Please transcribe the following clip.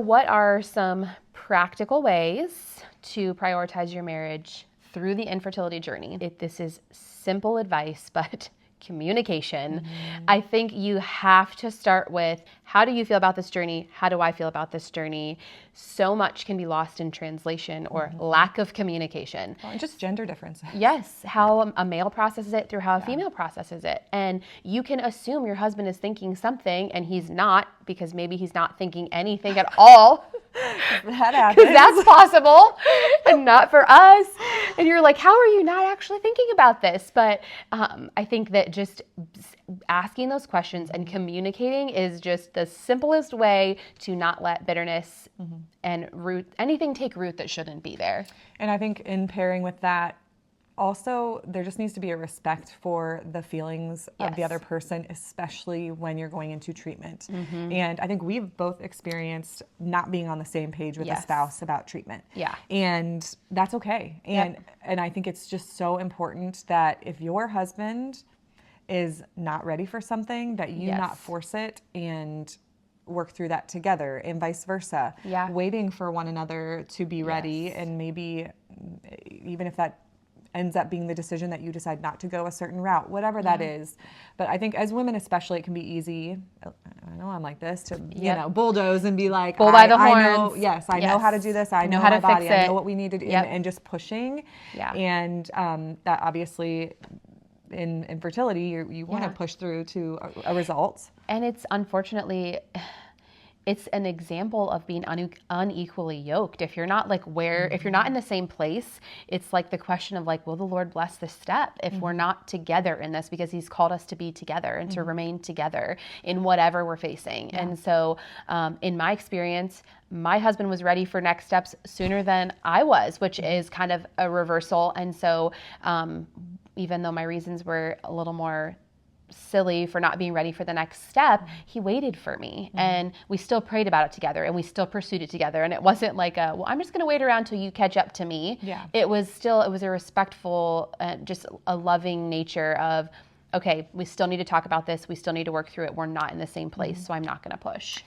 What are some practical ways to prioritize your marriage through the infertility journey? This is simple advice, but communication. I think you have to start with, how do you feel about this journey? How do I feel about this journey? So much can be lost in translation or lack of communication. Well, and just gender differences. Yes, how a male processes it through how a female processes it. And you can assume your husband is thinking something and he's not, because maybe he's not thinking anything at all. That happens. Because that's possible and not for us. And you're like, how are you not actually thinking about this? But I think that just asking those questions and communicating is just the simplest way to not let bitterness and anything take root that shouldn't be there. And I think in pairing with that, also, there just needs to be a respect for the feelings of the other person, especially when you're going into treatment. And I think we've both experienced not being on the same page with a spouse about treatment. Yeah. And that's okay. And I think it's just so important that if your husband is not ready for something, that you not force it and work through that together, and vice versa. Waiting for one another to be ready, and maybe even if that ends up being the decision that you decide not to go a certain route, whatever that is. But I think as women especially, it can be easy, I know I'm like this, to you know, bulldoze and be like, bull by the horns. I know, I know how to do this, I know how my to body, fix it. I know what we need to do, and just pushing. And that obviously in infertility, you want to push through to a result. And it's unfortunately, it's an example of being unequally yoked. If you're not like if you're not in the same place, it's like the question of like, will the Lord bless this step if we're not together in this? Because he's called us to be together and to remain together in whatever we're facing. And so in my experience, my husband was ready for next steps sooner than I was, which is kind of a reversal. And so even though my reasons were a little more silly for not being ready for the next step, he waited for me, and we still prayed about it together, and we still pursued it together. And it wasn't like well, I'm just going to wait around till you catch up to me. It was a respectful, just a loving nature of, okay, we still need to talk about this. We still need to work through it. We're not in the same place, so I'm not going to push.